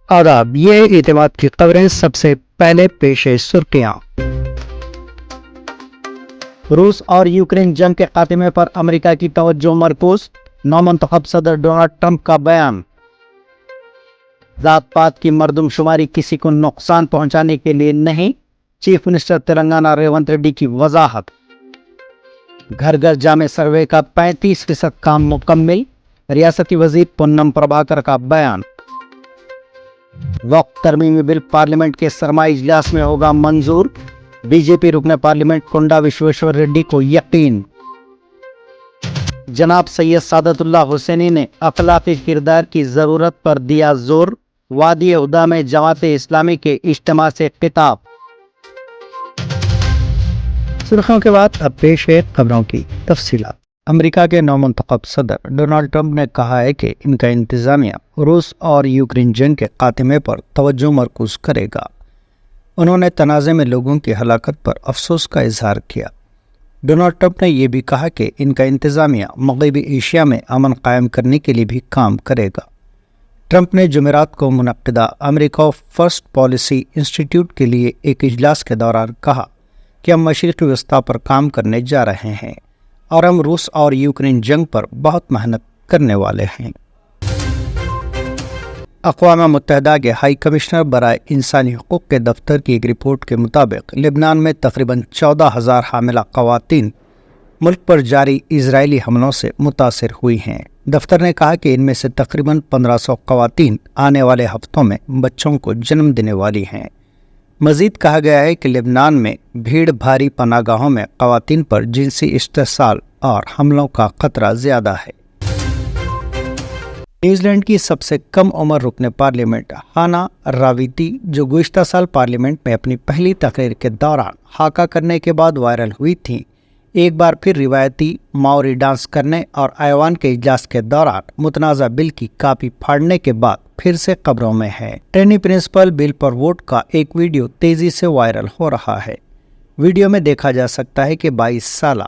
آداب، یہ اعتماد کی خبریں سب سے پہلے پیش سرخیاں۔ روس اور یوکرین جنگ کے خاتمے پر امریکہ کی توجہ مرکوز، نومنتخب صدر ڈونلڈ ٹرمپ کا بیان۔ ذات پات کی مردم شماری کسی کو نقصان پہنچانے کے لیے نہیں، چیف منسٹر تلنگانہ ریونت ریڈی کی وضاحت۔ گھر گھر جامع سروے کا 35% کام مکمل، ریاستی وزیر پونم پربھاکر کا بیان۔ وقف ترمیمی بل پارلیمنٹ کے سرمائی اجلاس میں ہوگا منظور، بی جے پی رکن پارلیمنٹ کنڈا وشویشور ریڈی کو یقین۔ جناب سید سعادت اللہ حسینی نے اخلاقی کردار کی ضرورت پر دیا زور، وادی عہدہ میں جماعت اسلامی کے اجتماع سے خطاب۔ سرخیوں کے بعد اب پیش ہے خبروں کی تفصیلات۔ امریکہ کے نومنتخب صدر ڈونلڈ ٹرمپ نے کہا ہے کہ ان کا انتظامیہ روس اور یوکرین جنگ کے خاتمے پر توجہ مرکوز کرے گا۔ انہوں نے تنازع میں لوگوں کی ہلاکت پر افسوس کا اظہار کیا۔ ڈونلڈ ٹرمپ نے یہ بھی کہا کہ ان کا انتظامیہ مغربی ایشیا میں امن قائم کرنے کے لیے بھی کام کرے گا۔ ٹرمپ نے جمعرات کو منعقدہ امریکہ فرسٹ پالیسی انسٹی ٹیوٹ کے لیے ایک اجلاس کے دوران کہا کہ ہم مشرقی وسطی پر کام کرنے جا رہے ہیں اور ہم روس اور یوکرین جنگ پر بہت محنت کرنے والے ہیں۔ اقوام متحدہ کے ہائی کمشنر برائے انسانی حقوق کے دفتر کی ایک رپورٹ کے مطابق لبنان میں تقریباً 14,000 حاملہ خواتین ملک پر جاری اسرائیلی حملوں سے متاثر ہوئی ہیں۔ دفتر نے کہا کہ ان میں سے تقریباً 1,500 خواتین آنے والے ہفتوں میں بچوں کو جنم دینے والی ہیں۔ مزید کہا گیا ہے کہ لبنان میں بھیڑ بھاری پناہ گاہوں میں خواتین پر جنسی استحصال اور حملوں کا خطرہ زیادہ ہے۔ نیوزی لینڈ کی سب سے کم عمر رکن پارلیمنٹ ہانا راویتی، جو گزشتہ سال پارلیمنٹ میں اپنی پہلی تقریر کے دوران ہاکا کرنے کے بعد وائرل ہوئی تھیں، ایک بار پھر روایتی ماؤری ڈانس کرنے اور ایوان کے اجلاس کے دوران متنازع بل کی کاپی پھاڑنے کے بعد پھر سے خبروں میں ہے۔ ٹرینی پرنسپل بل پر ووٹ کا ایک ویڈیو تیزی سے وائرل ہو رہا ہے۔ ویڈیو میں دیکھا جا سکتا ہے کہ 22 سالہ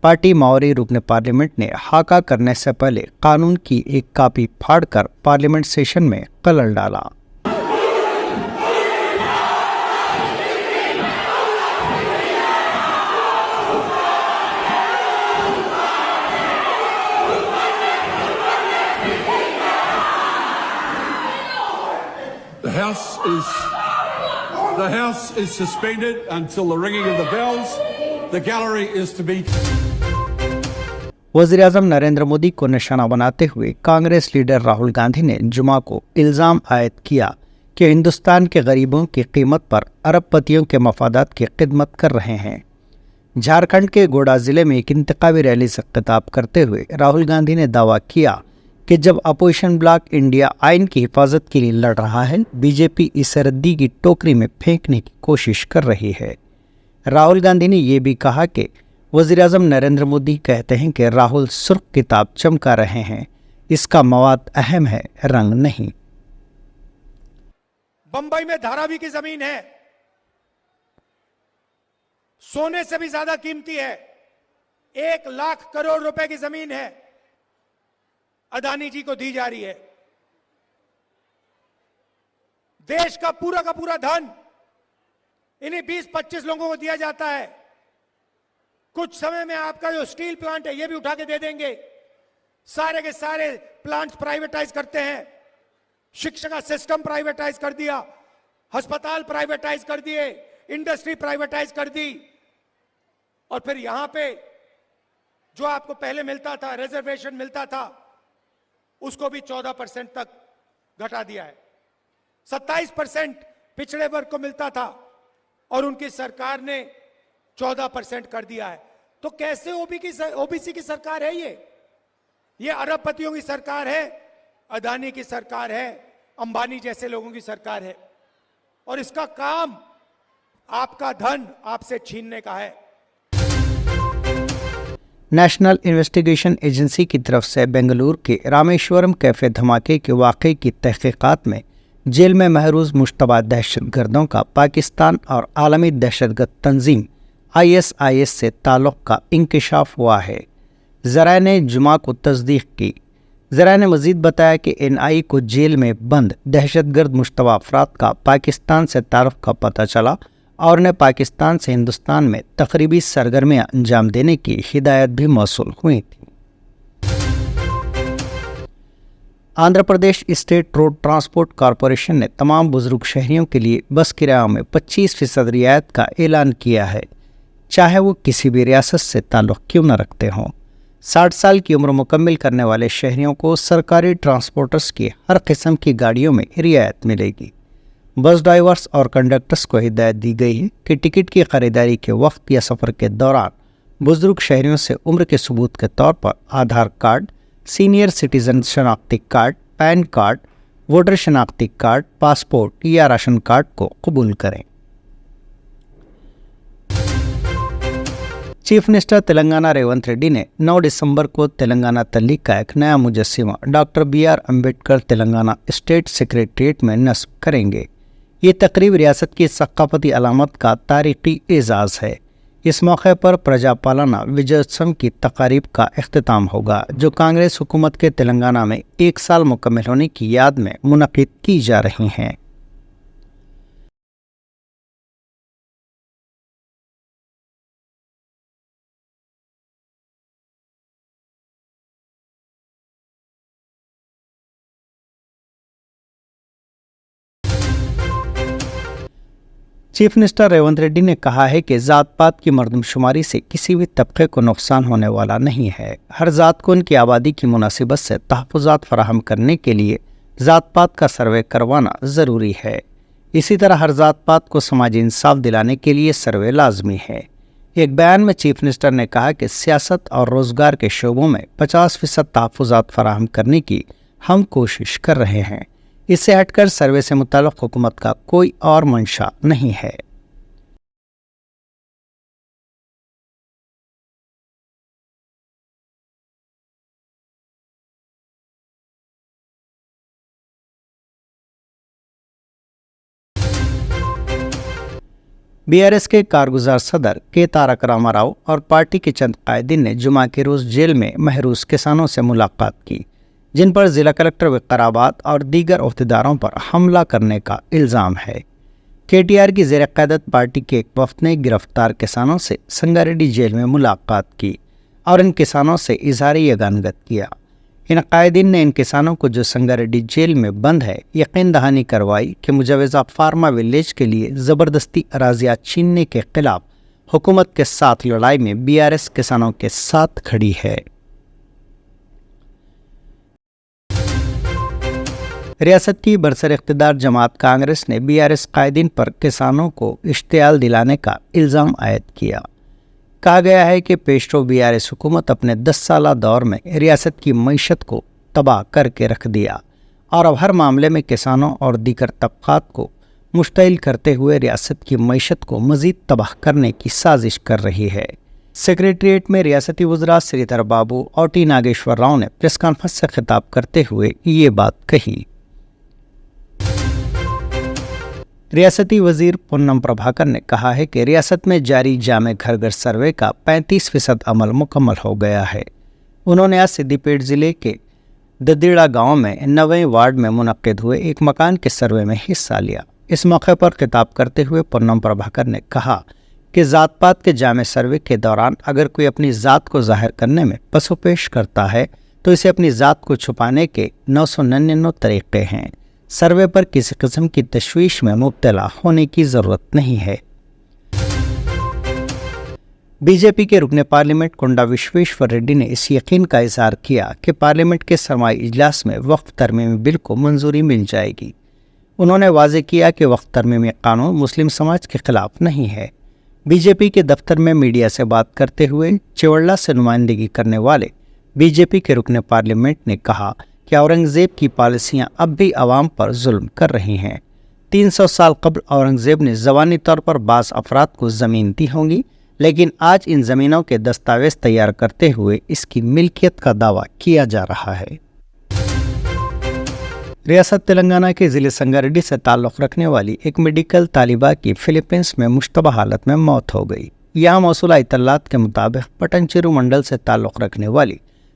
پارٹی ماؤری رکن پارلیمنٹ نے ہاکا کرنے سے پہلے قانون کی ایک کاپی پھاڑ کر پارلیمنٹ سیشن میں خلل ڈالا۔ The House is suspended until the ringing of the bells. The gallery is to be. وزیر اعظم نریندر مودی کو نشانہ بناتے ہوئے کانگریس لیڈر راہل گاندھی نے جمعہ کو الزام عائد کیا کہ ہندوستان کے غریبوں کی قیمت پر ارب پتیوں کے مفادات کی خدمت کر رہے ہیں۔ جھارکھنڈ کے گوڈا ضلع میں ایک انتخابی ریلی سے خطاب کرتے ہوئے راہل گاندھی نے دعویٰ کیا کہ جب اپوزیشن بلاک انڈیا آئین کی حفاظت کے لیے لڑ رہا ہے، بی جے پی اسے ردی کی ٹوکری میں پھینکنے کی کوشش کر رہی ہے۔ راہل گاندھی نے یہ بھی کہا کہ وزیر اعظم نریندر مودی کہتے ہیں کہ راہل سرخ کتاب چمکا رہے ہیں، اس کا مواد اہم ہے، رنگ نہیں۔ بمبئی میں دھاراوی کی زمین ہے، سونے سے بھی زیادہ قیمتی ہے، 1,00,000 کروڑ روپے کی زمین ہے، اڈانی جی کو دی جا رہی ہے۔ دیش کا پورا دھن انہیں 20-25 لوگوں کو دیا جاتا ہے۔ کچھ سمے میں آپ کا جو سٹیل پلانٹ ہے یہ بھی اٹھا کے دے دیں گے۔ سارے کے سارے پلانٹس پرائیویٹائز کرتے ہیں، شکشا کا سسٹم پرائیویٹائز کر دیا، ہسپتال پرائیویٹائز کر دیے، انڈسٹری پرائیویٹائز کر دی، اور پھر یہاں پہ جو آپ کو پہلے ملتا تھا، ریزرویشن ملتا تھا، اس کو بھی 14% تک گھٹا دیا ہے۔ 27% پچھڑے ورگ کو ملتا تھا اور ان کی سرکار نے 14% کر دیا ہے۔ تو کیسے او بی سی کی سرکار ہے یہ ارب پتیوں کی سرکار ہے، اڈانی کی سرکار ہے، امبانی جیسے لوگوں کی سرکار ہے، اور اس کا کام آپ کا دھن آپ سے چھیننے کا ہے۔ نیشنل انویسٹیگیشن ایجنسی کی طرف سے بنگلور کے رامیشورم کیفے دھماکے کے واقعے کی تحقیقات میں جیل میں محروز مشتبہ دہشت گردوں کا پاکستان اور عالمی دہشت گرد تنظیم ISIS سے تعلق کا انکشاف ہوا ہے۔ ذرائع نے جمعہ کو تصدیق کی۔ ذرائع نے مزید بتایا کہ NI کو جیل میں بند دہشت گرد مشتبہ افراد کا پاکستان سے تعارف کا پتہ چلا اور انہیں پاکستان سے ہندوستان میں تقریبی سرگرمیاں انجام دینے کی ہدایت بھی موصول ہوئی تھی۔ Andhra Pradesh state road transport corporation نے تمام بزرگ شہریوں کے لیے بس کرایوں میں 25% رعایت کا اعلان کیا ہے، چاہے وہ کسی بھی ریاست سے تعلق کیوں نہ رکھتے ہوں۔ 60 سال کی عمر مکمل کرنے والے شہریوں کو سرکاری ٹرانسپورٹرز کی ہر قسم کی گاڑیوں میں رعایت ملے گی۔ بس ڈرائیورز اور کنڈکٹرز کو ہدایت دی گئی ہے کہ ٹکٹ کی خریداری کے وقت یا سفر کے دوران بزرگ شہریوں سے عمر کے ثبوت کے طور پر آدھار کارڈ، سینئر سٹیزن شناختی کارڈ، پین کارڈ، ووٹر شناختی کارڈ، پاسپورٹ یا راشن کارڈ کو قبول کریں۔ چیف منسٹر تلنگانہ ریونت ریڈی نے 9 دسمبر کو تلنگانہ تحریک کا ایک نیا مجسمہ doctor BR Ambedkar Telangana state secretariat میں نصب کریں گے۔ یہ تقریب ریاست کی ثقافتی علامت کا تاریخی اعزاز ہے۔ اس موقع پر پرجا پالنا وجوتسم کی تقاریب کا اختتام ہوگا، جو کانگریس حکومت کے تلنگانہ میں 1 سال مکمل ہونے کی یاد میں منعقد کی جا رہی ہیں۔ چیف منسٹر ریونت ریڈی نے کہا ہے کہ ذات پات کی مردم شماری سے کسی بھی طبقے کو نقصان ہونے والا نہیں ہے۔ ہر ذات کو ان کی آبادی کی مناسبت سے تحفظات فراہم کرنے کے لیے ذات پات کا سروے کروانا ضروری ہے۔ اسی طرح ہر ذات پات کو سماجی انصاف دلانے کے لیے سروے لازمی ہے۔ ایک بیان میں چیف منسٹر نے کہا کہ سیاست اور روزگار کے شعبوں میں 50% تحفظات فراہم کرنے کی ہم کوشش کر رہے ہیں۔ اس سے ہٹ کر سروے سے متعلق حکومت کا کوئی اور منشا نہیں ہے۔ BRS کے کارگزار صدر کے تارک راما راؤ اور پارٹی کے چند قائدین نے جمعہ کے روز جیل میں محروس کسانوں سے ملاقات کی، جن پر ضلع کلکٹر وقارآباد اور دیگر عہدیداروں پر حملہ کرنے کا الزام ہے۔ KTR کی زیر قیادت پارٹی کے ایک وفد نے گرفتار کسانوں سے سنگاریڈی جیل میں ملاقات کی اور ان کسانوں سے اظہار یگانگت کیا۔ ان قائدین نے ان کسانوں کو جو سنگاریڈی جیل میں بند ہے یقین دہانی کروائی کہ مجوزہ فارما ولیج کے لیے زبردستی اراضیات چھیننے کے خلاف حکومت کے ساتھ لڑائی میں BRS کسانوں کے ساتھ کھڑی ہے۔ ریاست کی برسر اقتدار جماعت کانگریس نے BRS قائدین پر کسانوں کو اشتعال دلانے کا الزام عائد کیا۔ کہا گیا ہے کہ پیشرو BRS حکومت اپنے 10 سالہ دور میں ریاست کی معیشت کو تباہ کر کے رکھ دیا اور اب ہر معاملے میں کسانوں اور دیگر طبقات کو مشتعل کرتے ہوئے ریاست کی معیشت کو مزید تباہ کرنے کی سازش کر رہی ہے۔ سیکریٹریٹ میں ریاستی وزراء سری دھر بابو اور T ناگیشور راؤ نے پریس کانفرنس سے خطاب کرتے ہوئے یہ بات کہی۔ ریاستی وزیر پونم پربھاکر نے کہا ہے کہ ریاست میں جاری جامع گھر گھر سروے کا 35% عمل مکمل ہو گیا ہے۔ انہوں نے آج سدی پیٹ ضلع کے ددیڑا گاؤں میں 9ویں وارڈ میں منعقد ہوئے ایک مکان کے سروے میں حصہ لیا۔ اس موقع پر خطاب کرتے ہوئے پونم پربھاکر نے کہا کہ ذات پات کے جامع سروے کے دوران اگر کوئی اپنی ذات کو ظاہر کرنے میں پس و پیش کرتا ہے تو اسے اپنی ذات کو چھپانے کے 999 طریقے ہیں۔ سروے پر کسی قسم کی تشویش میں مبتلا ہونے کی ضرورت نہیں ہے۔ BJP کے رکن پارلیمنٹ کنڈا وشویشور ریڈی نے اس یقین کا اظہار کیا کہ پارلیمنٹ کے سرمائی اجلاس میں وقف ترمیمی بل کو منظوری مل جائے گی۔ انہوں نے واضح کیا کہ وقف ترمیمی قانون مسلم سماج کے خلاف نہیں ہے۔ BJP کے دفتر میں میڈیا سے بات کرتے ہوئے چیوڑلہ سے نمائندگی کرنے والے BJP کے رکن پارلیمنٹ نے کہا کہ اورنگزیب کی پالیسیاں اب بھی عوام پر ظلم کر رہی ہیں۔ 300 سال قبل اورنگزیب نے زبانی طور پر بعض افراد کو زمین دی ہوں گی، لیکن آج ان زمینوں کے دستاویز تیار کرتے ہوئے اس کی ملکیت کا دعویٰ کیا جا رہا ہے۔ ریاست تلنگانہ کے ضلع سنگاریڈی سے تعلق رکھنے والی ایک میڈیکل طالبہ کی فلپینس میں مشتبہ حالت میں موت ہو گئی۔ یہاں موصولہ اطلاعات کے مطابق پٹنچیرو منڈل سے تعلق رکھنے والی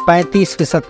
35%